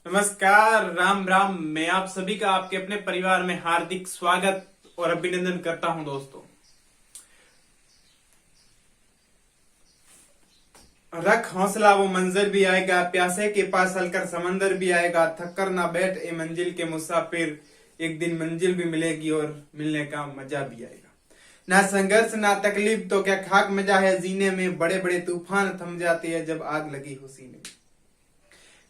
नमस्कार, राम राम। मैं आप सभी का आपके अपने परिवार में हार्दिक स्वागत और अभिनंदन करता हूं। दोस्तों, रख हौसला, वो मंजर भी आएगा, प्यासे के पास हलकर समंदर भी आएगा, थक कर ना बैठ ए मंजिल के मुसाफिर, एक दिन मंजिल भी मिलेगी और मिलने का मजा भी आएगा। ना संघर्ष ना तकलीफ तो क्या खाक मजा है जीने में, बड़े बड़े तूफान थम जाते हैं जब आग लगी हो सीने में।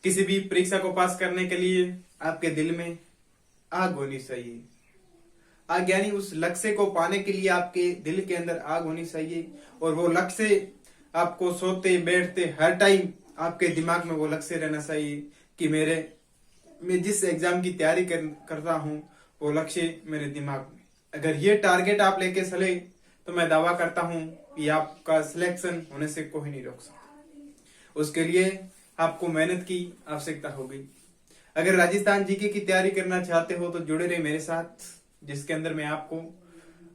किसी भी परीक्षा को पास करने के लिए आपके दिल में आग होनी चाहिए। आग यानी उस लक्ष्य को पाने के लिए आपके दिल के अंदर आग होनी चाहिए, और वो लक्ष्य आपको सोते बैठते हर टाइम आपके दिमाग में वो लक्ष्य रहना चाहिए कि मैं जिस एग्जाम की तैयारी करता हूँ वो लक्ष्य मेरे दिमाग में। अगर ये टारगेट आप लेके चले तो मैं दावा करता हूँ कि आपका सिलेक्शन होने से कोई नहीं रोक सकता। उसके लिए आपको मेहनत की आवश्यकता होगी। अगर राजस्थान जीके की तैयारी करना चाहते हो तो जुड़े रहे मेरे साथ, जिसके अंदर मैं आपको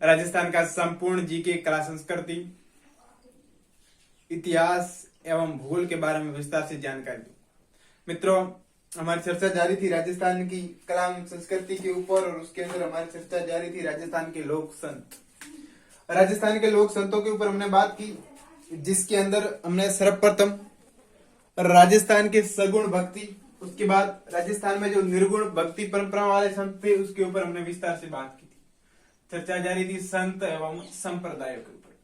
राजस्थान का संपूर्ण जीके, कला संस्कृति, इतिहास एवं भूगोल के बारे में विस्तार से जानकारी दूं। मित्रों, हमारी चर्चा जारी थी राजस्थान की कला संस्कृति के ऊपर, और उसके अंदर हमारी चर्चा जारी थी राजस्थान के लोक संत। राजस्थान के लोक संतों के ऊपर हमने बात की, जिसके अंदर हमने सर्वप्रथम राजस्थान के सगुण भक्ति, उसके बाद राजस्थान में जो निर्गुण भक्ति परंपरा वाले संत थे उसके ऊपर हमने विस्तार से बात की थी। चर्चा जारी थी संत एवं संप्रदायों के ऊपर।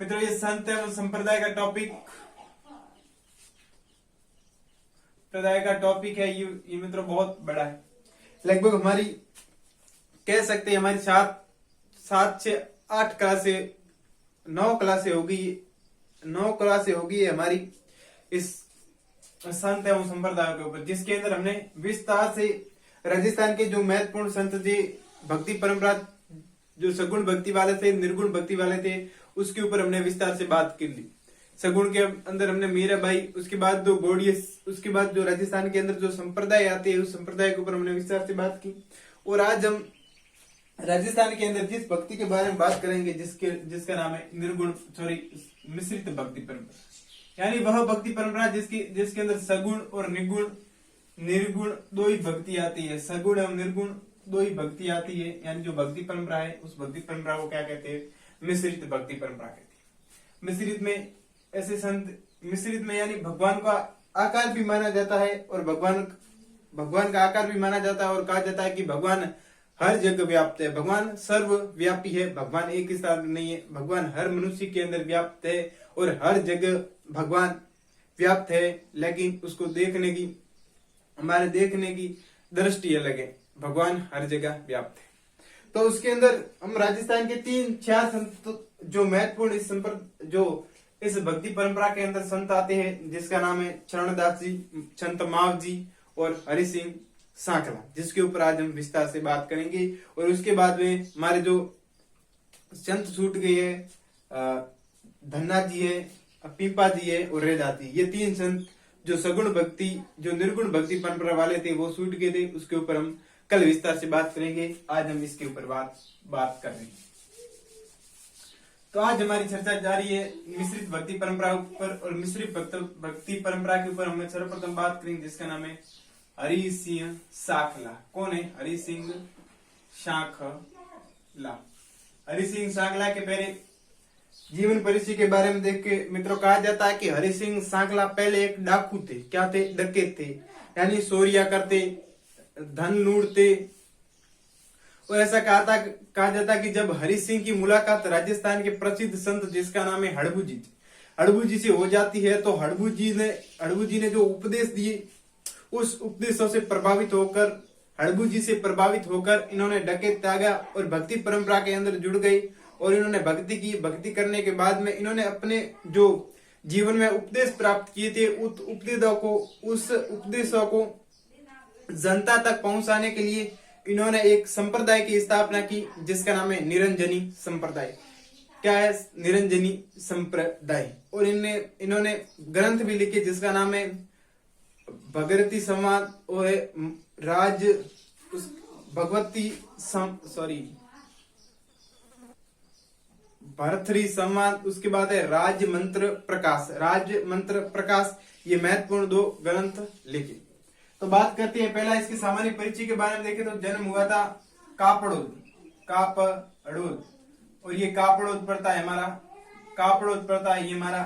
मित्रों, ये संत एवं संप्रदाय का टॉपिक है ये मित्रों बहुत बड़ा है। लगभग हमारी कह सकते हैं हमारी सात से 8 क्लासे 9 क्लासे होगी हमारी इस संत एवं संप्रदायों के ऊपर, जिसके अंदर हमने विस्तार से राजस्थान के जो महत्वपूर्ण संत थे, भक्ति परंपरा जो सगुण भक्ति वाले थे, निर्गुण भक्ति वाले थे, उसके ऊपर हमने विस्तार से बात कर ली। सगुण के अंदर हमने मीराबाई, उसके बाद जो गौड़ियस, उसके बाद जो राजस्थान के अंदर जो संप्रदाय आते हैं उस संप्रदाय के ऊपर हमने विस्तार से बात की। और आज हम राजस्थान के अंदर जिस भक्ति के बारे में बात करेंगे जिसका नाम है मिश्रित भक्ति परंपरा, यानी वह भक्ति परंपरा जिसके अंदर सगुण और निर्गुण दो ही भक्ति आती है। सगुण एवं निर्गुण दो ही भक्ति आती है, यानी जो भक्ति परंपरा है उस भक्ति परंपरा को क्या कहते हैं? मिश्रित भक्ति परंपरा कहते हैं। मिश्रित में यानी भगवान का आकार भी माना जाता है, और भगवान का आकार भी माना जाता है, और कहा जाता है कि भगवान हर जगह व्याप्त है, भगवान सर्वव्यापी है, भगवान एक ही स्थान नहीं है, भगवान हर मनुष्य के अंदर व्याप्त है और हर जगह भगवान व्याप्त है। लेकिन उसको हमारे देखने की दृष्टि अलग है। भगवान हर जगह व्याप्त है। तो उसके अंदर हम राजस्थान के 3-4 संत जो महत्वपूर्ण इस भक्ति परंपरा के अंदर संत आते हैं, जिसका नाम है चरणदास जी, संत माव जी और हरि सिंह सांकला, जिसके ऊपर आज हम विस्तार से बात करेंगे। और उसके बाद में हमारे जो संत छूट गए हैं, धन्ना जी है, पीपा जी है और रेजाती, ये 3 संत जो सगुण भक्ति जो निर्गुण भक्ति परंपरा वाले थे वो छूट गए थे। उसके ऊपर हम कल विस्तार से बात करेंगे। आज हम इसके ऊपर बात कर रहे हैं। तो आज हमारी चर्चा जारी है मिश्रित भक्ति परंपरा ऊपर, और मिश्रित भक्ति परंपरा के ऊपर हम सर्वप्रथम बात करेंगे जिसका नाम है हरि सिंह सांकला। कौन है हरि सिंह सांकला? हरि सिंह सांकला के पहले जीवन परिचय के बारे में देख के मित्रों कहा जाता है कि हरि सिंह सांकला पहले एक डाकू थे। क्या थे? डकैत थे, यानी चोरियां करते, धन लूटते। और ऐसा कहा जाता कि जब हरि सिंह की मुलाकात राजस्थान के प्रसिद्ध संत जिसका नाम है हड़बू जी से हो जाती है, तो हड़बू जी ने जो उपदेश दिए उस उपदेशों से हड़बू जी से प्रभावित होकर इन्होंने डकैत त्यागा और भक्ति परंपरा के अंदर जुड़ गए। और इन्होंने भक्ति की। भक्ति करने के बाद में इन्होंने अपने जो जीवन में उपदेश प्राप्त किए थे उस उपदेशों को जनता तक पहुंचाने के लिए इन्होंने एक संप्रदाय की स्थापना की, जिसका नाम है निरंजनी संप्रदाय। क्या है निरंजनी संप्रदाय? और इन्होंने ग्रंथ भी लिखे जिसका नाम है भगवती संवाद, और भरथरी संवाद, उसके बाद है राज मंत्र प्रकाश। ये महत्वपूर्ण 2 ग्रंथ लिखे। तो बात करते हैं पहला इसके सामान्य परिचय के बारे में देखें तो जन्म हुआ था कापड़ोद और ये कापड़ोद पड़ता है हमारा कापड़ोद पड़ता है ये हमारा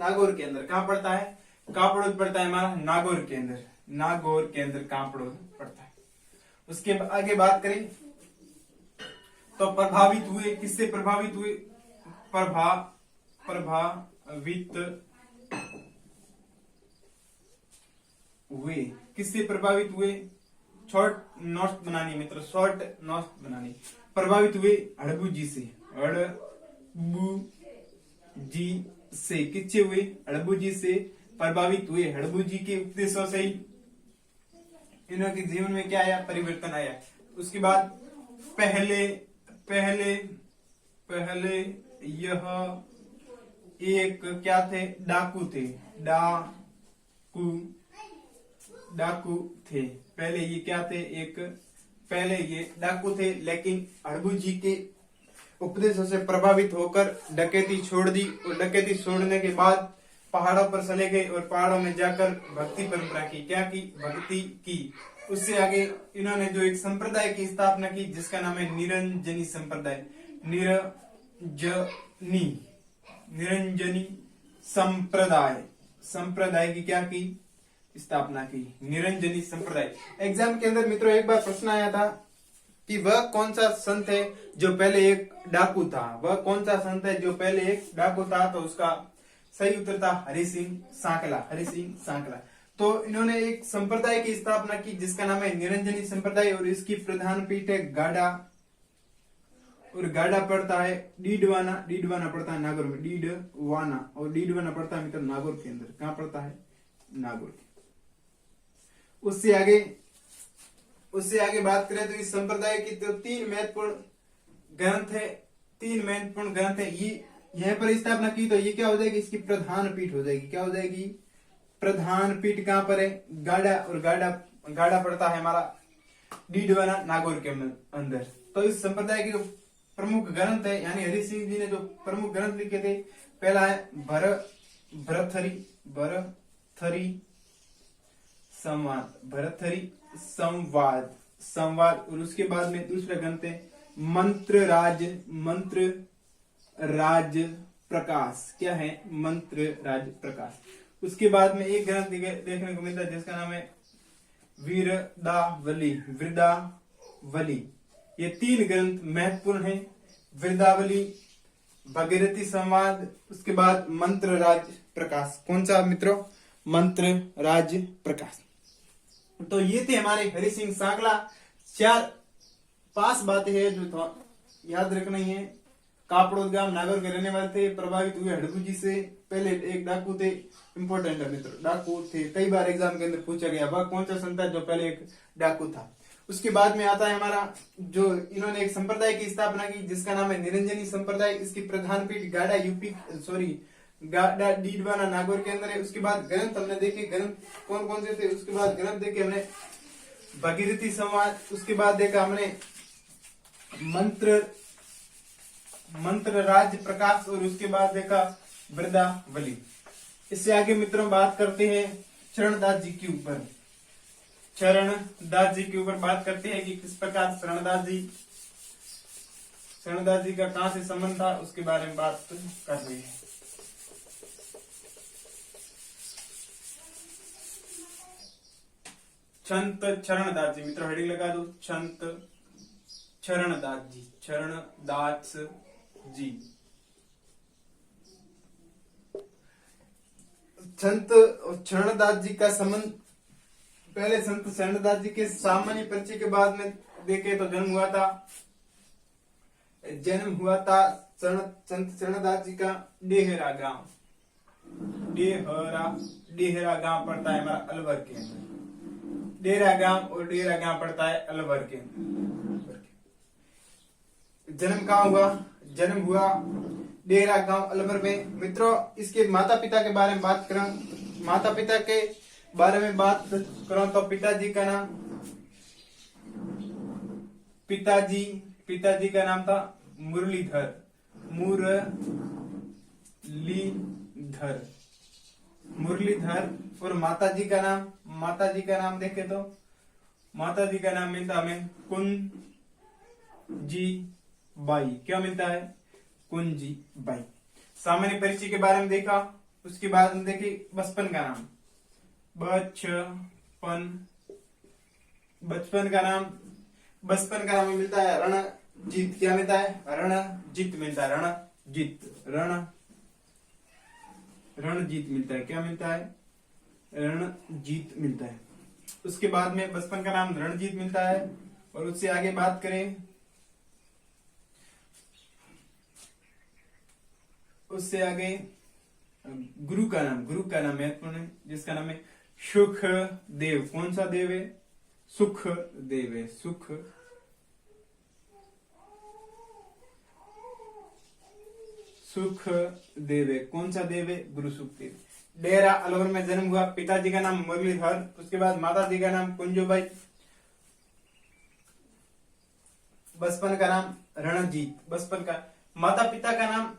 नागौर के अंदर। कहाँ पड़ता है? कापड़ोद पड़ता है हमारा नागौर के अंदर कापड़ोद पड़ता है। उसके आगे बात करें तो प्रभावित हुए, किससे प्रभावित हुए? प्रभावित हुए, किससे प्रभावित हुए? शॉर्ट नोट्स बनानी मित्रों, शॉर्ट नोट्स बनानी। प्रभावित हुए हड़बू जी से, किससे हुए? हड़बू जी से प्रभावित हुए। हड़बू जी के उपदेशों से ही इनके जीवन में क्या आया? परिवर्तन आया। उसके बाद पहले यह एक क्या थे? डाकू थे। डाकू थे। पहले ये क्या थे? पहले ये डाकू थे, लेकिन हड़बू जी के उपदेशों से प्रभावित होकर डकैती छोड़ दी और डकैती छोड़ने के बाद पहाड़ों पर चले गए और पहाड़ों में जाकर भक्ति परंपरा की, क्या की? भक्ति की। उससे आगे इन्होंने जो एक संप्रदाय की स्थापना की जिसका नाम है निरंजनी संप्रदाय। निरंजनी संप्रदाय की क्या की? स्थापना की, निरंजनी संप्रदाय। एग्जाम के अंदर मित्रों एक बार प्रश्न आया था कि वह कौन सा संत है जो पहले एक डाकू था? वह कौन सा संत है जो पहले एक डाकू था? तो उसका सही उत्तर था हरि सिंह सांकला। तो इन्होंने एक संप्रदाय की स्थापना की जिसका नाम है निरंजनी संप्रदाय और इसकी प्रधान पीठ है गाड़ा, और गाड़ा पड़ता है डीडवाना पड़ता है नागौर में, डीडवाना पड़ता है मित्र नागौर के अंदर। कहाँ पड़ता है? नागौर के। उससे आगे बात करें तो इस संप्रदाय की तो तीन महत्वपूर्ण ग्रंथ है। ये यहाँ पर स्थापना की तो ये क्या हो जाएगी? इसकी प्रधान पीठ हो जाएगी। क्या हो जाएगी? प्रधान पीठ कहाँ पर है? गाड़ा, और गाड़ा पड़ता है हमारा डीडवाना नागौर के अंदर। तो इस संप्रदाय के जो प्रमुख ग्रंथ है, यानी हरि सिंह जी ने जो प्रमुख ग्रंथ लिखे थे, पहला है भरथरी संवाद, और उसके बाद में दूसरा ग्रंथ है मंत्र राज प्रकाश। क्या है? मंत्र राज प्रकाश। उसके बाद में एक ग्रंथ देखने को मिलता है जिसका नाम है वृदावली। ये तीन ग्रंथ महत्वपूर्ण हैं। वृदावली, भगीरथी संवाद, उसके बाद मंत्र राज प्रकाश। कौन सा मित्रों? मंत्र राज प्रकाश। तो ये थे हमारे हरि सिंह सांकला। 4-5 बातें हैं जो याद रखनी है। कापड़ोद गांव नागौर के रहने वाले थे, प्रभावित हुए हड़बू जी से, पहले एक डाकू थे। इंपॉर्टेंट है मित्र, डाकू थे, कई बार एग्जाम के अंदर पूछा गया वह कौन सा संत है जो पहले एक डाकू था। उसके बाद में आता है हमारा जो इन्होंने एक संप्रदाय की स्थापना की जिसका नाम है निरंजनी संप्रदाय। इसकी प्रधान पीठ गाड़ा डीडवाना नागौर के अंदर है। उसके बाद ग्रंथ हमने देखे, ग्रंथ कौन कौन से थे। उसके बाद ग्रंथ देखे हमने भगीरथी संवाद, उसके बाद देखा हमने मंत्र राज प्रकाश, और उसके बाद देखा वृदावली। इससे आगे मित्रों बात करते हैं चरणदास जी के ऊपर। चरणदास जी के ऊपर बात करते हैं कि किस प्रकार चरणदास जी का कहां से संबंध था, उसके बारे में बात कर रहे हैं। संत चरणदास जी, मित्रों हेडिंग लगा दो, संत चरणदास जी। संत चरणदास जी का संबंध, पहले संत चरणदास जी के सामान्य परिचय के बाद में देखे तो जन्म हुआ था संत चरणदास जी का डेहरा गांव पड़ता है हमारा अलवर के अंदर। डेरा गांव पड़ता है अलवर के अंदर। जन्म कहाँ हुआ? जन्म हुआ डेरा गांव अलवर में। मित्रों इसके माता पिता के बारे में बात करें, माता पिता के बारे में बात करो तो पिताजी का नाम था मुरलीधर और माताजी का नाम माता जी का नाम देखे तो माता जी का नाम मिलता हमें कुंजी बाई। क्या मिलता है? कुंजी बाई। सामान्य परिचय के बारे में देखा, उसके बाद हम देखे बचपन का नाम। बचपन का नाम मिलता है रणजीत। क्या मिलता है? रणजीत मिलता है। रणजीत मिलता है। क्या मिलता है? रणजीत मिलता है। उसके बाद में बचपन का नाम रणजीत मिलता है। और उससे आगे बात करें, उससे आगे गुरु का नाम महत्वपूर्ण है, जिसका नाम है सुखदेव। कौन सा देव है? सुखदेव है। सुखदेव है। कौन सा देव है? गुरु सुखदेव। डेरा अलवर में जन्म हुआ। पिताजी का नाम मुरलीधर। उसके बाद माता जी का नाम कुंजूबाई। बचपन का नाम रणजीत। बचपन का माता पिता का नाम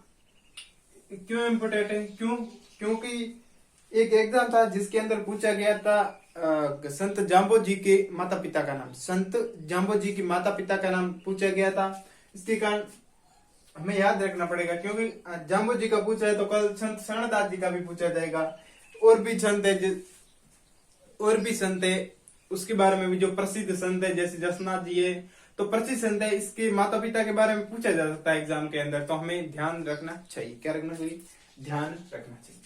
क्यों इम्पोर्टेंट है? क्योंकि एक एग्जाम था जिसके अंदर पूछा गया था संत जाम्बो जी के माता पिता का नाम। संत जाम्बो जी की माता पिता का नाम पूछा गया था। इसके कारण हमें याद रखना पड़ेगा, क्योंकि जाम्बो जी का पूछा है तो कल संत शरणदास जी का भी पूछा जाएगा। और भी संत है उसके बारे में भी, जो प्रसिद्ध संत है जैसे जसनाथ जी है, तो प्रसिद्ध संत है, इसके माता पिता के बारे में पूछा जा सकता है एग्जाम के अंदर। तो हमें ध्यान रखना चाहिए। क्या रखना चाहिए? ध्यान रखना चाहिए।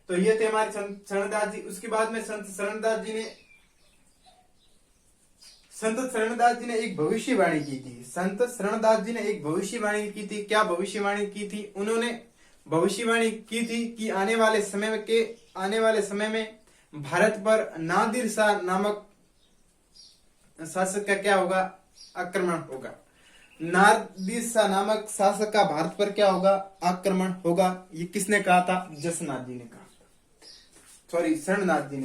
तो ये थे हमारे संत शरणदास जी। उसके बाद में संत शरणदास जी ने एक भविष्यवाणी की थी। संत शरणदास जी ने एक भविष्यवाणी की थी। क्या भविष्यवाणी की थी? उन्होंने भविष्यवाणी की थी कि आने वाले समय में भारत पर नादिर शाह नामक शासक का क्या होगा? आक्रमण होगा। नादिर शाह नामक शासक का भारत पर क्या होगा? आक्रमण होगा। ये किसने कहा था? जसनाथ जी ने कहा। सॉरी, शरणदास जी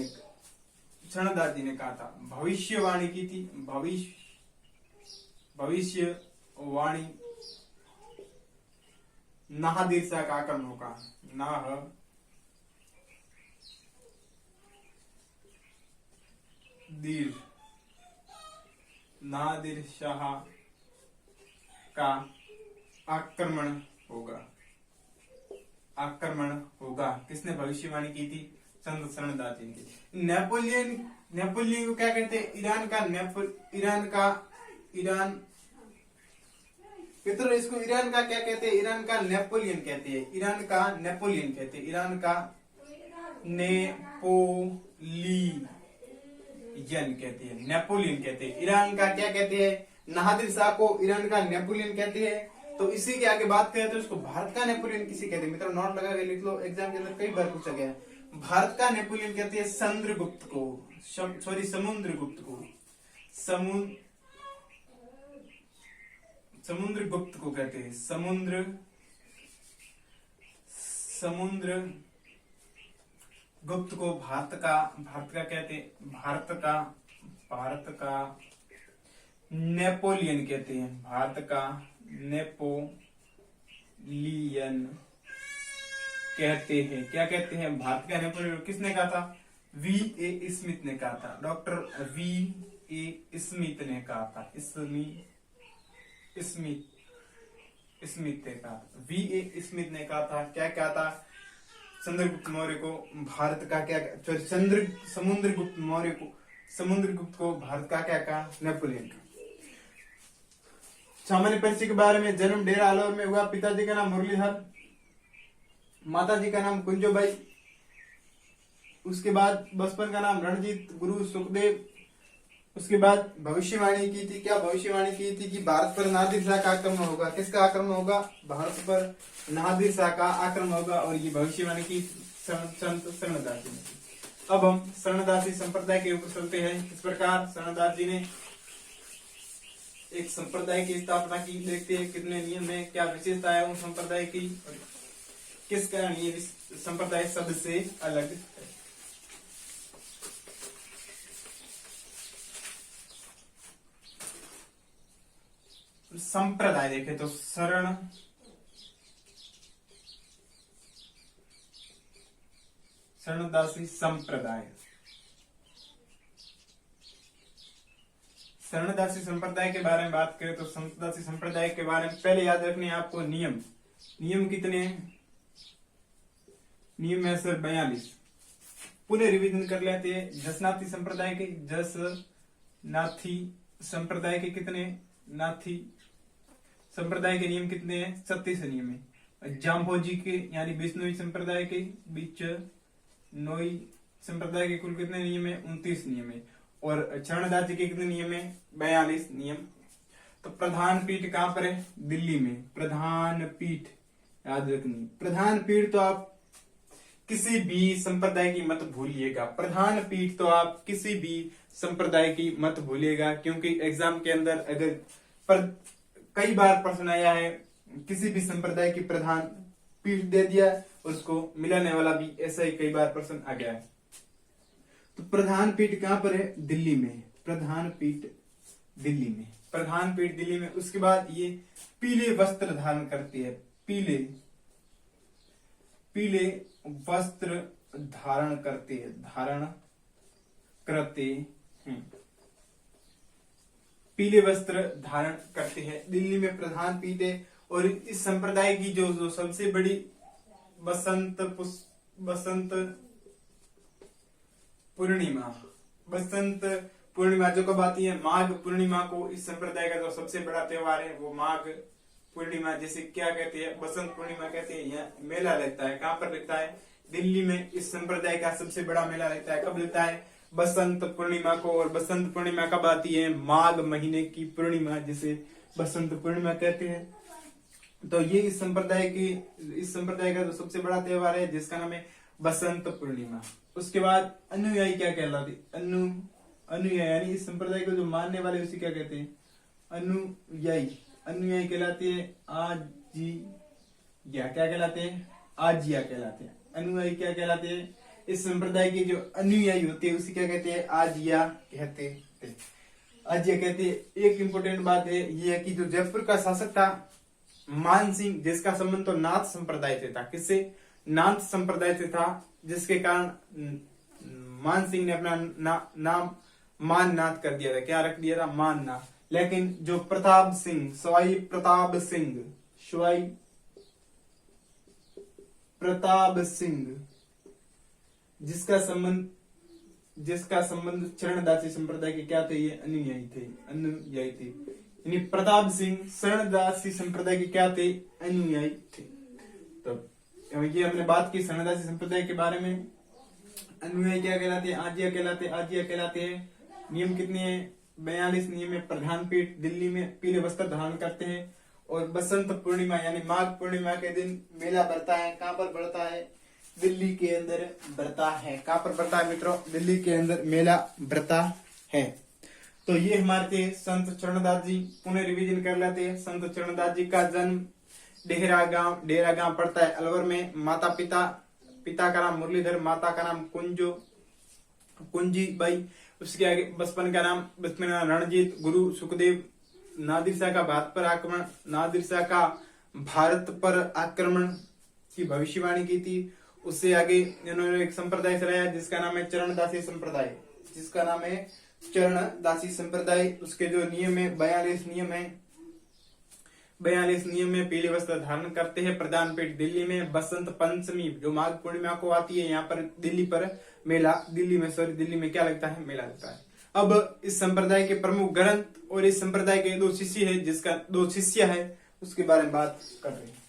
ने कहा था। भविष्यवाणी की थी। भविष्यवाणी नादिर शाह का आक्रमण होगा। नादिर शाह का आक्रमण होगा। किसने भविष्यवाणी की थी? संत शरणदास जी की। नेपोलियन को क्या कहते हैं? इसको ईरान का क्या कहते हैं? ईरान का नेपोलियन कहते हैं। ईरान का नेपोलियन कहते हैं। नेपोलियन कहते हैं। ईरान का क्या कहते हैं? नादिर शाह को ईरान का नेपोलियन कहते हैं। तो इसी के आगे बात करें तो इसको भारत का नेपोलियन किसी कहते हैं? मित्रों नोट लगा के लिख लो, एग्जाम के अंदर कई बार पूछा गया है। भारत का नेपोलियन कहते हैं समुद्रगुप्त को। समुद्रगुप्त को कहते हैं। समुद्रगुप्त को भारत का कहते हैं। भारत का नेपोलियन कहते हैं। भारत का नेपोलियन कहते हैं। क्या कहते हैं? भारत का नेपोलियन। किसने कहा था? V.A. स्मिथ ने कहा था। Doctor V.A. स्मिथ ने कहा था। V.A. स्मिथ ने कहा था। क्या कहा था? चंद्रगुप्त मौर्य को भारत का क्या? समुद्रगुप्त को भारत का क्या कहा? नेपोलियन का। सामान्य परिचय के बारे में, जन्म डेरा अलवर में हुआ। पिताजी का नाम मुरलीधर, माता जी का नाम कुंजोबाई। उसके बाद बचपन का नाम रणजीत, गुरु सुखदेव। उसके बाद भविष्यवाणी की थी। क्या भविष्यवाणी की थी? कि भारत पर नादिर शाह का आक्रमण होगा। किसका आक्रमण होगा? भारत पर नादिर शाह का आक्रमण होगा। और ये भविष्यवाणी की संत शरणदास जी ने। अब हम शरणदासी संप्रदाय के ऊपर चलते हैं। इस प्रकार शरणदास जी ने एक संप्रदाय की स्थापना की। देखते हैं कितने नियम है, क्या विशेषता है उन संप्रदाय की, किस कारण ये संप्रदाय सबसे अलग है। संप्रदाय देखे तो शरणदासी संप्रदाय। शरणदासी संप्रदाय के बारे में बात करें तो शरणदासी संप्रदाय के बारे में पहले याद रखने हैं आपको नियम कितने हैं? नियम है सर 42। पुनः रिवीजन कर लेते हैं। जसनाथी संप्रदाय के कितने? नाथी संप्रदाय के नियम कितने हैं? 36 नियम है। जाम्भोजी के यानी बिश्नोई संप्रदाय के बिश्नोई संप्रदाय के कुल कितने नियम है? 29 नियम है। और शरणदासी के कितने नियम है? 42 नियम। तो प्रधान पीठ कहां पर है? दिल्ली में। प्रधान पीठ याद रखनी। प्रधान पीठ तो आप किसी भी संप्रदाय की मत भूलिएगा। प्रधान पीठ तो आप किसी भी संप्रदाय की मत भूलिएगा, क्योंकि एग्जाम के अंदर अगर कई बार प्रश्न आया है किसी भी संप्रदाय की प्रधान पीठ दे दिया, उसको मिलाने वाला भी ऐसा ही कई बार प्रश्न आ गया है। तो प्रधान पीठ कहां पर है? दिल्ली में। प्रधान पीठ दिल्ली में। प्रधान पीठ दिल्ली में। उसके बाद ये पीले वस्त्र धारण करती है। पीले वस्त्र धारण करते हैं। पीले वस्त्र धारण करते हैं। दिल्ली में प्रधान पीठ है। और इस संप्रदाय की जो सबसे बड़ी बसंत पूर्णिमा जो कब आती है? माघ पूर्णिमा को इस संप्रदाय का जो सबसे बड़ा त्योहार है वो माघ पूर्णिमा, जैसे क्या कहते हैं? बसंत पूर्णिमा कहते हैं। यहाँ मेला लगता है। कहाँ पर लगता है? दिल्ली में। इस संप्रदाय का सबसे बड़ा मेला लगता है। कब लगता है? बसंत पूर्णिमा को। और बसंत पूर्णिमा कब आती है? माघ महीने की पूर्णिमा, जिसे बसंत पूर्णिमा कहते हैं। तो ये इस संप्रदाय का जो सबसे बड़ा त्योहार है, जिसका नाम है बसंत पूर्णिमा। उसके बाद अनुयायी क्या कहलाते? अनुयायी यानी इस संप्रदाय को जो मानने वाले उसे क्या कहते हैं? अनुयायी कहलाते हैं। क्या कहलाते हैं? आजिया कहलाते हैं। अनुयायी क्या कहलाते हैं? इस संप्रदाय के जो अनुयायी होते हैं उसे क्या कहते हैं? आजिया कहते हैं। आजिया कहते हैं। एक इंपॉर्टेंट बात है ये है कि जो जयपुर का शासक था मान सिंह, जिसका संबंध तो नाथ संप्रदाय से था। किससे? नाथ संप्रदाय से था, जिसके कारण मान सिंह ने अपना नाम माननाथ कर दिया था। क्या रख दिया था? माननाथ। लेकिन जो सवाई प्रताप सिंह जिसका संबंध शरणदासी संप्रदाय के क्या थे? ये अनुयायी थे। यानी प्रताप सिंह शरणदासी संप्रदाय के क्या थे? अनुयायी थे। तो ये हमने बात की शरणदासी संप्रदाय के बारे में। अनुयायी क्या कहलाते हैं? आजिया कहलाते हैं। नियम कितने हैं? 42 नियम है। प्रधान पीठ दिल्ली में। पीले वस्त्र धारण करते हैं। और बसंत पूर्णिमा यानी माघ पूर्णिमा के दिन मेला बढ़ता है। कहाँ पर बढ़ता है? दिल्ली के अंदर बढ़ता है। कहाँ पर बढ़ता है मित्रों? दिल्ली के अंदर मेला बढ़ता है। तो ये हमारे थे संत चरणदास जी। पुनः रिवीजन कर लेते हैं। संत चरणदास जी का जन्म डेरा गांव पड़ता है अलवर में। पिता का नाम मुरलीधर, माता का नाम कुंजी बाई। उसके आगे बचपन का नाम रणजीत। गुरु सुखदेव। नादिर शाह का भारत पर आक्रमण की भविष्यवाणी की थी। उससे आगे इन्होंने एक संप्रदाय चलाया जिसका नाम है चरणदासी संप्रदाय। उसके जो नियम है 42 नियम है। 42 नियम में पीले वस्त्र धारण करते हैं। प्रधान पीठ दिल्ली में। बसंत पंचमी जो माघ पूर्णिमा को आती है, यहाँ पर दिल्ली में क्या लगता है? मेला लगता है। अब इस संप्रदाय के प्रमुख ग्रंथ और इस संप्रदाय के दो शिष्य है उसके बारे में बात कर रहे हैं।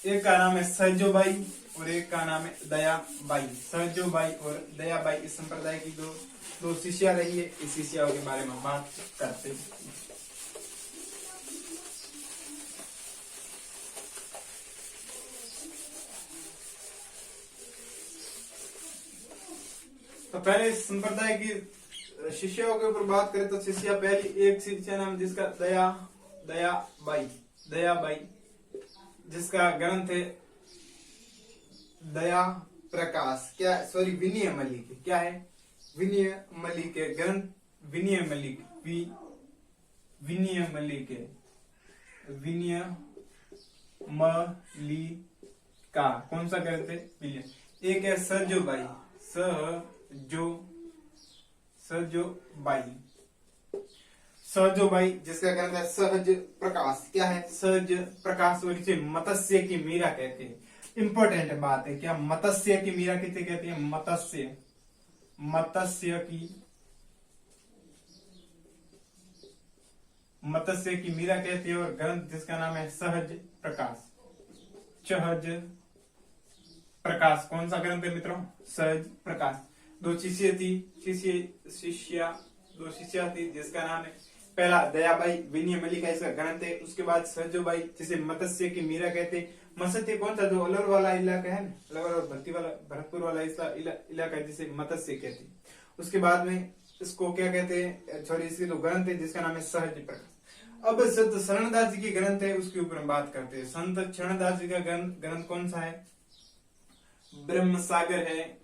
एक का नाम है सहजोबाई और एक का नाम है दयाबाई। सहजोबाई और दयाबाई इस संप्रदाय की दो शिष्या रही है। इस शिष्याओं के बारे में बात करते हैं। तो पहले इस संप्रदाय की शिष्यों के ऊपर बात करें तो शिष्या पहली एक शिष्या नाम जिसका दयाबाई जिसका ग्रंथ है दया प्रकाश। विनय मलिक। क्या है? विनय मलिक के ग्रंथ। विनय मलिका कौन सा ग्रंथ है? विनय। एक है सहजोबाई सहजो भाई जिसका ग्रंथ है सहज प्रकाश। क्या है? सहज प्रकाश। और इसे मत्स्य की मीरा कहते हैं। इंपॉर्टेंट बात है, क्या मत्स्य की मीरा किसे कहते हैं? मत्स्य, मत्स्य की मीरा कहते हैं। और ग्रंथ जिसका नाम है सहज प्रकाश, सहज प्रकाश। कौन सा ग्रंथ है मित्रों? सहज प्रकाश। दो शिष्य थी जिसका नाम है, पहला दयाबाई विनय का इसका ग्रंथ है। उसके बाद सहजोबाई जिसे मत्स्य की मीरा कहते। मत्स्य कौन सा? जो अलवर वाला इलाका है ना, अलवर और भरतपुर वाला इलाका है जिसे मत्स्य कहते। उसके बाद में इसको क्या कहते हैं? सॉरी, इसके दो ग्रंथ है जिसका नाम है सहज प्रकाश। अब संत शरणदास जी की ग्रंथ है, उसके ऊपर हम बात करते हैं। संत शरणदास जी का ग्रंथ कौन सा है? ब्रह्म सागर है,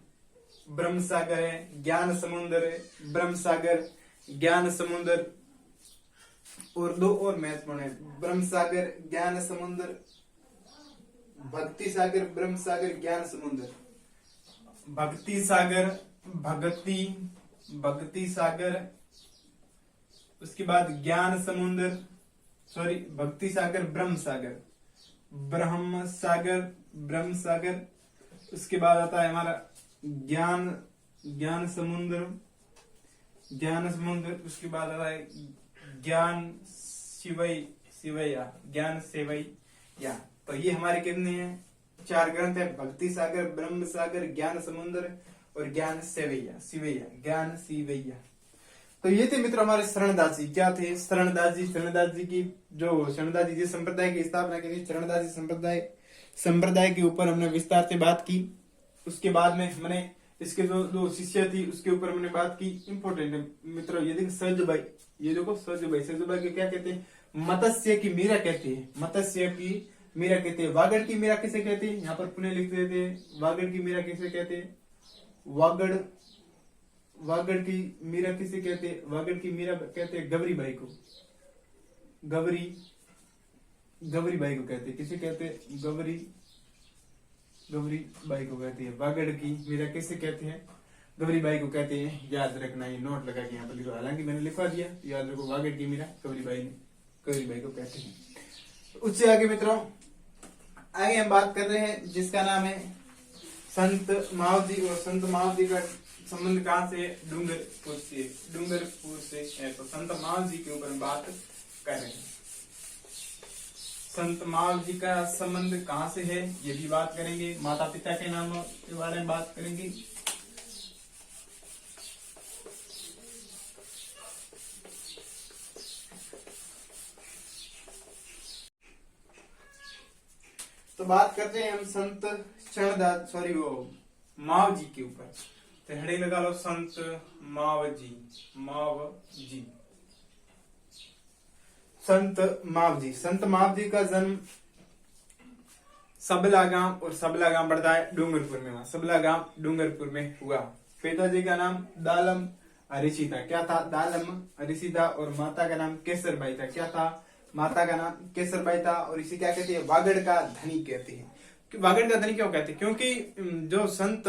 ब्रह्म सागर है, ज्ञान समुद्र है, ब्रह्म सागर, ज्ञान समुद्र। और दो और महत्वपूर्ण है, ब्रह्म सागर, ज्ञान समुद्र, भक्ति सागर, ब्रह्म सागर, ज्ञान समुद्र। भक्ति सागर, भक्ति सागर, उसके बाद ज्ञान समुद्र, सॉरी भक्ति सागर, ब्रह्म सागर, ब्रह्म सागर, ब्रह्म सागर। उसके बाद आता है हमारा ज्ञान समुद्र, ज्ञान समुद्र। उसके बाद आता है ज्ञान सिवैया, ज्ञान सेवैया। तो ये हमारे कितने हैं? 4 ग्रंथ है, भक्ति सागर, ब्रह्म सागर, ज्ञान समुद्र और ज्ञान सिवैया, ज्ञान सिवैया। तो ये थे मित्रों हमारे शरणदास जी। क्या थे? शरणदास जी की जो शरणदास जी जिस संप्रदाय की स्थापना की थी, शरणदास जी संप्रदाय के ऊपर हमने विस्तार से बात की। उसके बाद में हमने इसके जो दो शिष्य थी उसके ऊपर हमने बात की। इंपॉर्टेंट है मित्रों, ये देखो सहजबाई, ये देखो सहजबाई के क्या कहते हैं? मत्स्य की मीरा कहते हैं, मत्स्य की मीरा कहते हैं। वागड़ की मीरा किसे कहते हैं? यहाँ पर पुनः लिख देते हैं, वागड़ की मीरा किसे कहते हैं? वागड़ की मीरा किसे कहते हैं? वागड़ की मीरा कहते हैं गवरी बाई को, गवरी बाई को कहते हैं। किसे कहते हैं? गवरी बाई को कहते हैं। वागड़ की मीरा किसे कहते हैं? गवरी बाई को कहते हैं। याद रखना, ये नोट लगा के यहाँ पर लिखो, हालांकि मैंने लिखवा दिया, याद रखो। वागड़ की मीरा गवरी बाई को कहते हैं। उससे आगे मित्रों, आगे हम बात कर रहे हैं जिसका नाम है संत मावजी। और संत मावजी का संबंध कहाँ से? डूंगरपुर से है। तो संत मावजी के ऊपर बात कर रहे हैं। संत मावजी का संबंध कहाँ से है ये भी बात करेंगे। माता पिता के नाम के बारे में बात करेंगे। तो बात करते हैं हम संत शरणदास, सॉरी वो मावजी के ऊपर। तो हेडिंग लगा लो, संत मावजी। संत मावजी का जन्म सबला गांव, और सबला गांव पड़ता है डूंगरपुर में, सबला गांव डूंगरपुर में हुआ। पिताजी का नाम दालम हरिसी था। क्या था? दालम हरिसी था। और माता का नाम केसरबाई था। क्या था? माता का नाम केसरबाई था। और इसे क्या कहते हैं? वागड़ का धनी कहते हैं। वागड़ का धनी क्यों कहते हैं? क्योंकि जो संत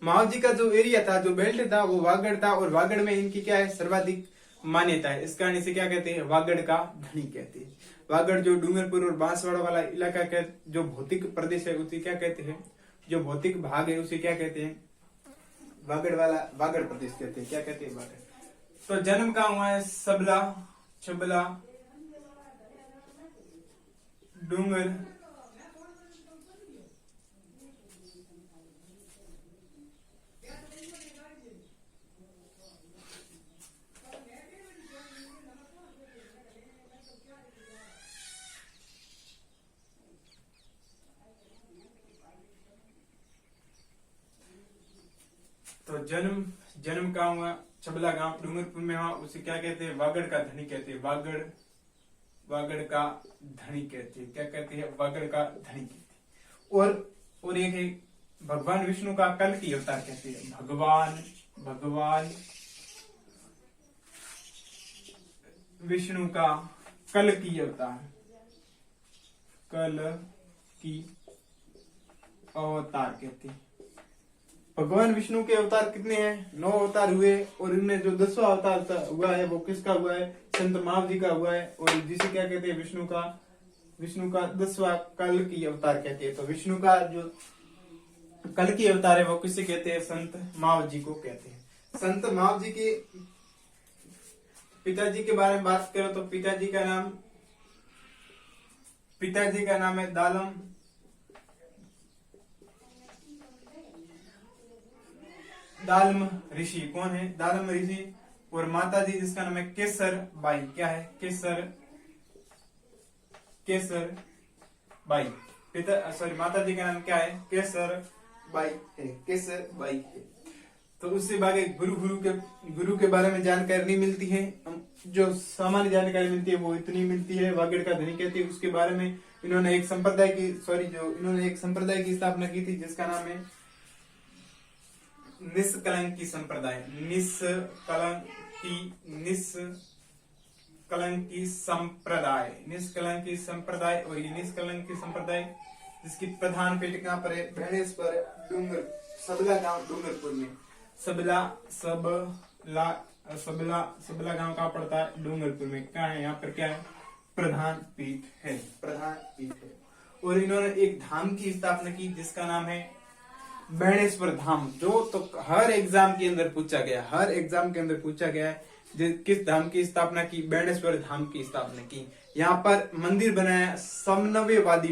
मावजी का जो एरिया था, जो बेल्ट था, वो वागड़ था। और वागड़ में इनकी क्या है? सर्वाधिक मान्यता है। इस कारण इसे क्या कहते हैं? वागड़ का धनी कहते हैं। वागड़ जो डूंगरपुर और बांसवाड़ा वाला इलाका का जो भौतिक प्रदेश है उसे क्या कहते हैं? जो भौतिक भाग है उसे क्या कहते हैं? वागड़ प्रदेश कहते हैं। क्या कहते हैं? वागड़। तो जन्म कहाँ हुआ है? छबला डूंगर तो जन्म कहाँ हुआ? छबला गांव डूंगरपुर में हुआ। उसे क्या कहते हैं? वागड़ का धनी कहते हैं। वागड़ का धनी कहते हैं। क्या कहते हैं? वागड़ का धनी कहते हैं। और एक है भगवान विष्णु का कल की अवतार कहते हैं। भगवान विष्णु का कल की अवतार कहते हैं। भगवान विष्णु के अवतार कितने हैं? 9 अवतार हुए। और इनमें जो 10वां अवतार हुआ है वो किसका हुआ है? संत महावीर जी का हुआ है, और जिसे क्या कहते हैं, विष्णु का 10वां कल की अवतार कहते हैं। तो विष्णु का जो कल की अवतार है वो किसे कहते हैं, संत महावीर जी को कहते हैं। संत महावीर जी के पिताजी के बारे में बात करो तो पिताजी का नाम है दालम ऋषि। कौन है, दालम ऋषि। और माता जी जिसका नाम है केसर बाई। क्या है, केसर बाई। माता जी का नाम क्या है, केसर बाई है। तो उससे बाकी गुरु के बारे में जानकारी नहीं मिलती है। जो सामान्य जानकारी मिलती है वो इतनी मिलती है। वागड़ का धनी कहते हैं उसके बारे में इन्होंने एक संप्रदाय की स्थापना की थी जिसका नाम है निष्कलंकी संप्रदाय। निष्कलंकी संप्रदाय। और ये निष्कलंकी संप्रदाय जिसकी प्रधान पेट कहाँ पर है, भैणेश्वर डूंगर, सबला गांव डूंगरपुर में। सबला गांव कहाँ पड़ता है, डूंगरपुर में। क्या है यहाँ पर, क्या है, प्रधान पीठ है। और इन्होंने एक धाम की स्थापना की जिसका नाम है बेणेश्वर धाम। जो तो हर एग्जाम के अंदर पूछा गया है। किस धाम की स्थापना की, बेणेश्वर धाम की स्थापना की। यहाँ पर मंदिर बनाया, समन्वयवादी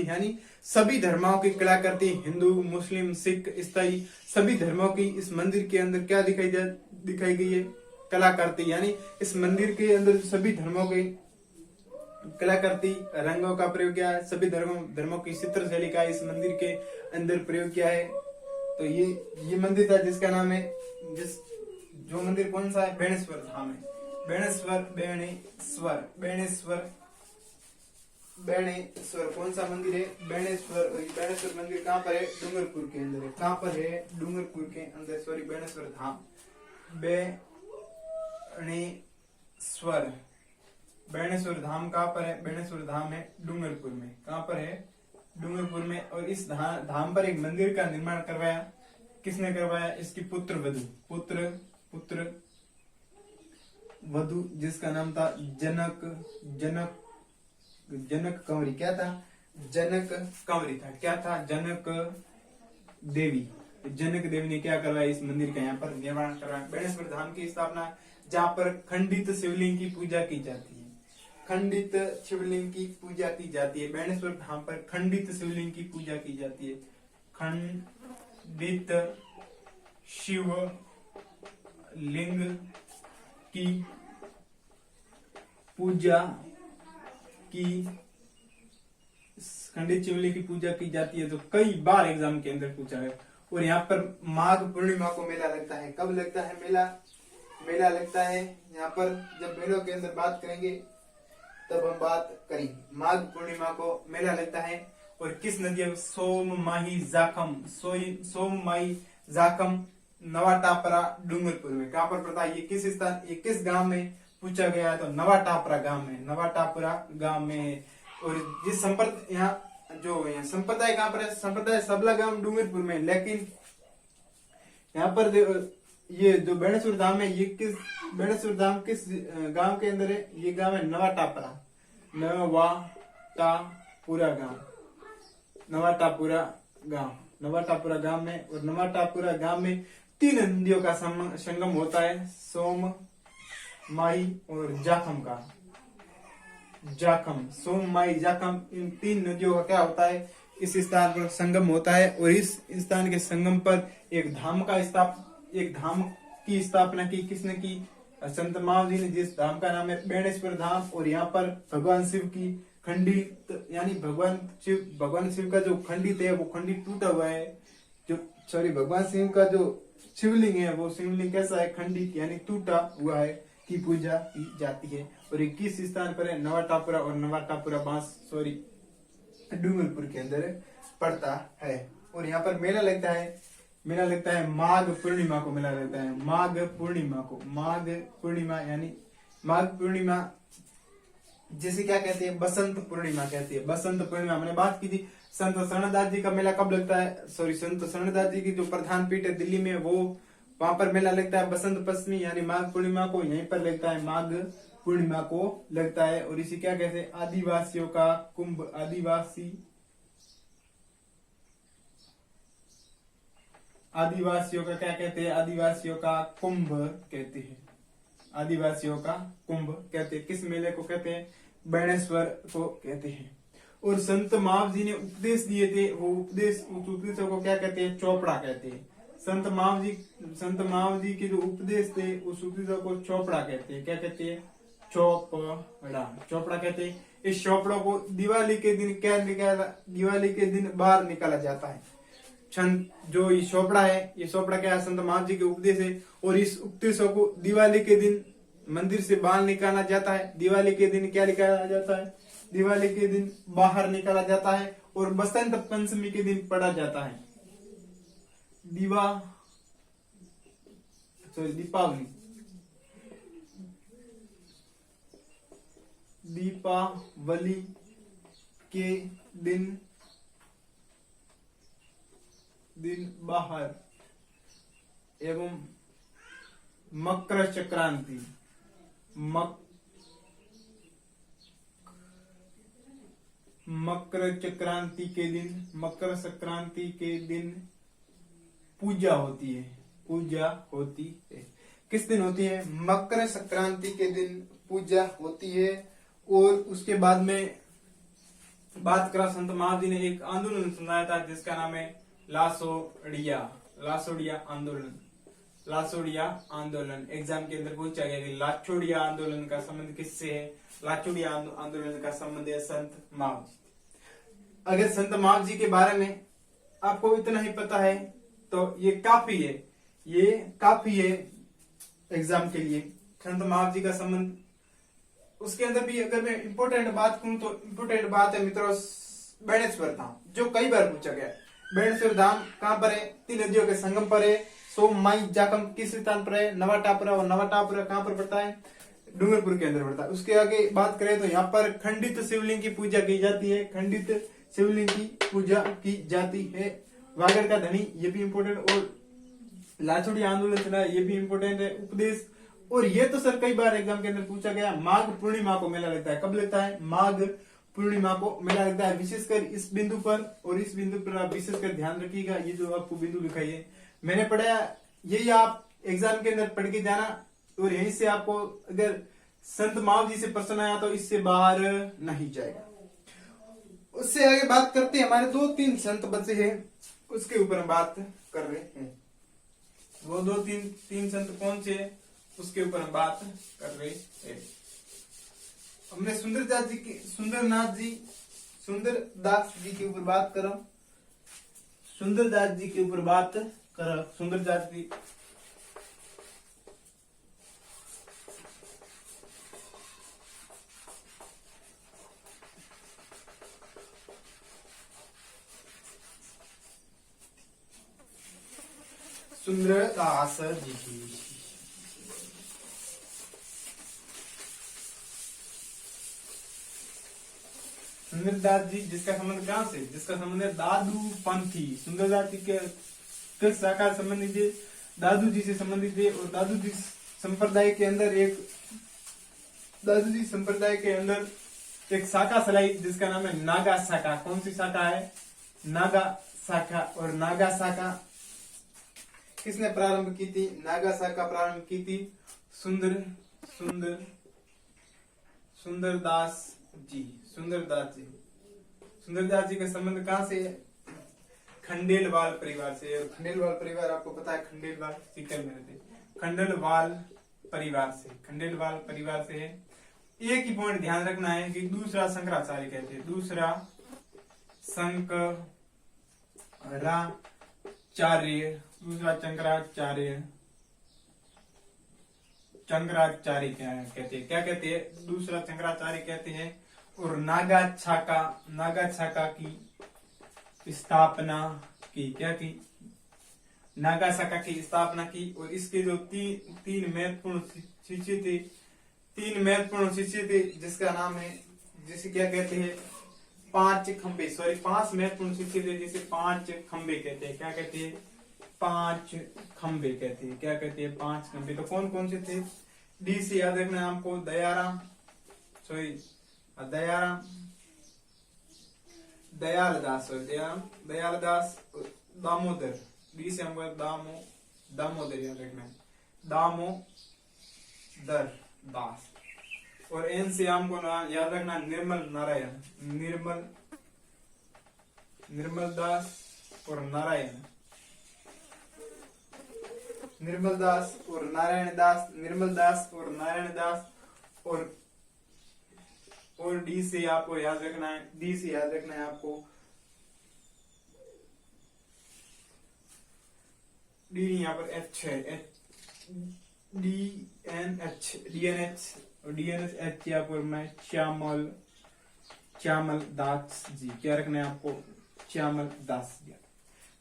यानी सभी धर्मों की कला करती, हिंदू, मुस्लिम, सिख, ईसाई सभी धर्मों की इस मंदिर के अंदर क्या दिखाई गई है, कला करती। यानी इस मंदिर के अंदर सभी धर्मों की कला करती, रंगों का प्रयोग किया है, सभी धर्मों की चित्र शैली का इस मंदिर के अंदर प्रयोग किया है। तो ये मंदिर था जिसका नाम है, जो मंदिर कौन सा है, बेणेश्वर धाम है। बेणेश्वर कौन सा मंदिर है, बेणेश्वर मंदिर कहाँ पर है, डूंगरपुर के अंदर है। कहाँ पर है, डूंगरपुर के अंदर। बेणेश्वर धाम, बेणेश्वर धाम कहाँ पर है, बेणेश्वर धाम है डूंगरपुर में। कहाँ पर है, डूंगरपुर में। और इस धाम पर एक मंदिर का निर्माण करवाया, किसने करवाया, इसकी पुत्र वधु जिसका नाम था जनक कंवरी। क्या था, जनक कंवरी था। क्या था, जनक देवी ने क्या करवाया, इस मंदिर का यहाँ पर निर्माण करवाया। बेणेश्वर धाम की स्थापना जहाँ पर खंडित शिवलिंग की पूजा की जाती है। बेणेश्वर धाम पर खंडित शिवलिंग की पूजा की जाती है। खंडित शिवलिंग की पूजा की जाती है। तो कई बार एग्जाम के अंदर पूछा है। और यहाँ पर माघ पूर्णिमा को मेला लगता है। कब लगता है मेला लगता है यहाँ पर, जब मेलों के अंदर बात करेंगे तब हम बात करेंगे। माघ पूर्णिमा को मेला लगता है। और किस नदी, सोममाही जाखम नवाटापरा डूंगरपुर में। कहाँ पर पड़ता है, ये किस गांव में पूछा गया है, तो नवाटापरा गांव में है। और जिस संप्रदाय कहाँ पर है, संप्रदाय सबला गांव डूंगरपुर में। लेकिन यहाँ पर ये जो बेणेश्वर धाम है, ये किस गांव के अंदर है, ये गांव है नवाटापरा गांव में। और नवाटापुरा गांव में 3 नदियों का संगम होता है, सोम, माई और जाखम का। सोम, माई, जाखम, इन 3 नदियों का क्या होता है, इस स्थान पर संगम होता है। और इस स्थान के संगम पर एक धाम की स्थापना की। किसने की, संत महावीर जी ने। जिस धाम का नाम है बेणेश्वर धाम। और यहाँ पर भगवान शिव की खंडित, यानी भगवान शिव का जो खंडित है वो खंडित टूटा हुआ है। भगवान शिव का जो शिवलिंग है वो शिवलिंग कैसा है, खंडित यानी टूटा हुआ है, की पूजा की जाती है। और ये किस स्थान पर है, नवाटापुरा। और नवाटापुरा डूंगरपुर के अंदर पड़ता है। और यहाँ पर मेला लगता है माघ पूर्णिमा को। माघ पूर्णिमा जिसे क्या कहते हैं, बसंत पूर्णिमा कहती है। बसंत पूर्णिमा हमने बात की थी। संत शरणदास जी का मेला कब लगता है, संत शरणदास जी की जो प्रधान पीठ है दिल्ली में, वो वहां पर मेला लगता है बसंत पंचमी यानी माघ पूर्णिमा को, यहीं पर लगता है माघ पूर्णिमा को लगता है। और इसे क्या कहते हैं? आदिवासियों का कुंभ। आदिवासियों का क्या कहते हैं? आदिवासियों का कुंभ कहते हैं। आदिवासियों का कुंभ कहते हैं। किस मेले को कहते हैं? बेणेश्वर को कहते हैं। और संत माव जी ने उपदेश दिए थे, वो उपदेश, उस उपदेशों को क्या कहते हैं? चौपड़ा कहते हैं। संत माव जी के जो उपदेश थे उस उपदेशों को चौपड़ा कहते हैं। क्या कहते हैं? चौपड़ा कहते हैं। इस चौपड़ों को दिवाली के दिन दिवाली के दिन बाहर निकाला जाता है। जो ये चौपड़ा है, ये चौपड़ा क्या है? संत माव जी के उपदेश है। और इस उपदेशों को दिवाली के दिन मंदिर से बाहर निकाला जाता है। दिवाली के दिन क्या निकाला जाता है? दिवाली के दिन बाहर निकाला जाता है। और बसंत पंचमी के दिन पढ़ा जाता है। दीपावली के दिन बाहर एवं मकर संक्रांति मकर संक्रांति के दिन पूजा होती है। किस दिन होती है? मकर संक्रांति के दिन पूजा होती है। और उसके बाद में बात करा, संत महाराज जी ने एक आंदोलन सुनाया था जिसका नाम है लासोड़िया आंदोलन। एग्जाम के अंदर पूछा गया कि लाचोड़िया आंदोलन का संबंध किससे है? लाचोड़िया आंदोलन का संबंध है संत महाव जी। अगर संत महाव जी के बारे में आपको इतना ही पता है तो ये काफी है एग्जाम के लिए। संत महाव जी का संबंध, उसके अंदर भी अगर मैं इंपोर्टेंट बात करूं तो इंपोर्टेंट बात है मित्रों बेणेश्वर धाम, जो कई बार पूछा गया। बेणेश्वर धाम कहां पर है? 3 नदियों के संगम पर है। सोम माई जाकम किस स्थान पर है? नवाटापुरा। और नवाटापुरा कहां पर पड़ता है? डूंगरपुर के अंदर पड़ता है। उसके आगे बात करें तो यहाँ पर खंडित शिवलिंग की पूजा की जाती है। खंडित शिवलिंग की पूजा की जाती है। वागड़ का धनी, ये भी इम्पोर्टेंट। और लाचोड़ी आंदोलन चला, ये भी इम्पोर्टेंट है। उपदेश, और ये तो सर कई बार एग्जाम के अंदर पूछा गया। माघ पूर्णिमा को मेला लगता है। कब लगता है? माघ पूर्णिमा को मेला लगता है। विशेषकर इस बिंदु पर, और इस बिंदु पर आप विशेषकर ध्यान रखिएगा। ये जो आपको बिंदु लिखाई है मैंने पढ़ा, यही आप एग्जाम के अंदर पढ़ के जाना। और यहीं से आपको अगर संत माव जी से प्रश्न आया तो इससे बाहर नहीं जाएगा। उससे आगे बात करते हैं, हमारे 2-3 संत बचे हैं, उसके ऊपर हम बात कर रहे हैं। वो 2-3 संत कौन से, उसके ऊपर हम बात कर रहे हैं। हमने सुंदरदास जी के ऊपर बात करो। सुंदरदास जी के ऊपर बात करो। सुंदरदास जी सुंदरदास जी की सुंदरदास जी, जिसका संबंध कहां से? जिसका संबंध है दादू पंथी। सुंदरदास जी के किस शाखा संबंधित है? दादू जी से संबंधित है। और दादू जी संप्रदाय के अंदर एक शाखा चलाई जिसका नाम है नागा शाखा। कौन सी शाखा है? नागा शाखा। और नागा शाखा किसने प्रारंभ की थी? नागा शाखा प्रारंभ की थी सुंदरदास जी। सुंदरदास जी का संबंध कहां से है? खंडेलवाल परिवार से। और खंडेलवाल परिवार आपको पता है, खंडेलवाल सीकर में रहते, खंडेलवाल परिवार से है। एक ही पॉइंट ध्यान रखना है कि दूसरा शंकराचार्य कहते हैं। दूसरा शंकराचार्य क्या कहते हैं? दूसरा शंकराचार्य कहते हैं। और नागा शाखा की स्थापना की। क्या की? नागा शाखा की स्थापना की। और इसके जो तीन महत्वपूर्ण शिष्य थे जिसका नाम है, जिसे क्या कहते हैं? 5 खंबे। 5 महत्वपूर्ण शिष्य थे जिसे 5 खंबे कहते हैं। क्या कहते हैं? 5 खंबे कहती है। क्या कहती है? 5 खंबे। तो कौन कौन से थे? डी से याद रखना है आपको, दयाराम, सॉरी दयाराम, दयालदास, दयालदास, दामोदर। डी से हमको दामोदर याद रखना है, दामोदर दास। और एन से हमको याद रखना निर्मल नारायण, निर्मल दास और नारायण, निर्मल दास और नारायण दास, निर्मल दास और नारायण दास। और डी से आपको याद रखना है, डी से याद रखना है आपको, डी यहाँ पर एच है, डी एन एच और डी एन एच यहाँ पर मैं श्यामल दास जी। क्या रखना है आपको? श्यामल दास जी।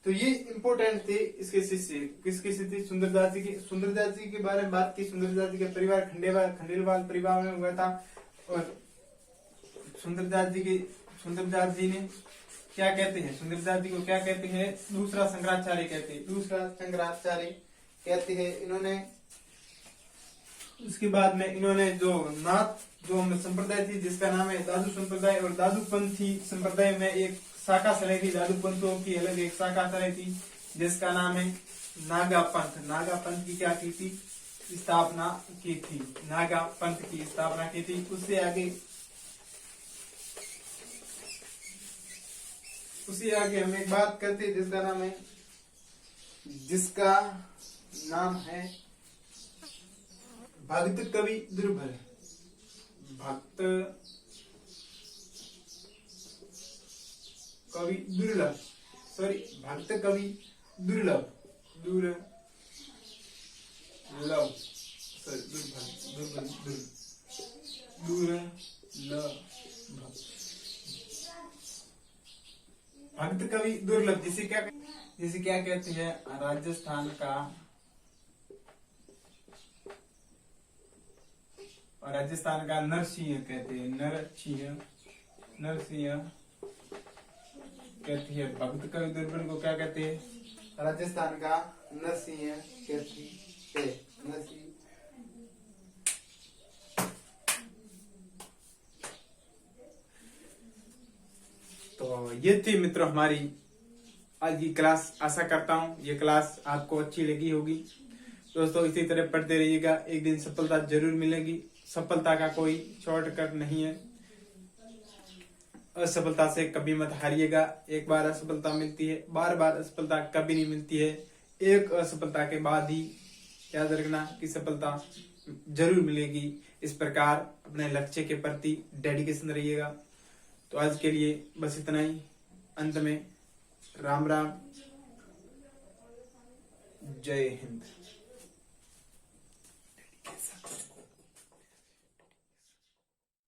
तो ये इंपोर्टेंट थे इसके शिष्य। किसके शिष्य? सुंदरदास जी के। सुंदरदास जी के बारे में बात की। सुंदरदास जी का परिवार खंडेलवाल परिवार में हुआ था। और सुंदरदास जी ने क्या कहते हैं? सुंदरदास जी को क्या कहते हैं? दूसरा शंकराचार्य कहते हैं, दूसरा शंकराचार्य कहते हैं इन्होंने। उसके बाद में इन्होंने जो संप्रदाय थी जिसका नाम है दादू संप्रदाय, और दादू पंथी संप्रदाय में एक शाखा चलाई थी, दादू पंथों की अलग एक शाखा चलाई थी जिसका नाम है नागा पंथ। नागा पंथ की क्या की थी? स्थापना की थी, नागा पंथ की स्थापना की थी। उससे आगे हम एक बात करते हैं जिसका नाम है भक्त कवि दुर्लभ। भक्त कवि दुर्लभ, सॉरी भक्त कवि दुर्लभ, भक्त कवि दुर्लभ। जिसे क्या कहते हैं? राजस्थान का नरसिंह कहते हैं, नरसिंह कहती है। भक्त कवि दुर्लभ को क्या कहते हैं? राजस्थान का नरसिंह कहती है, नरसिंह। तो ये थी मित्रों हमारी आज की क्लास। आशा करता हूँ ये क्लास आपको अच्छी लगी होगी। दोस्तों इसी तरह पढ़ते रहिएगा, एक दिन सफलता जरूर मिलेगी। सफलता का कोई शॉर्टकट नहीं है। असफलता से कभी मत हारिएगा। एक बार असफलता मिलती है, बार बार असफलता कभी नहीं मिलती है। एक असफलता के बाद ही याद रखना कि सफलता जरूर मिलेगी। इस प्रकार अपने लक्ष्य के प्रति डेडिकेशन रहिएगा। तो आज के लिए बस इतना ही। अंत में राम राम, जय हिंद।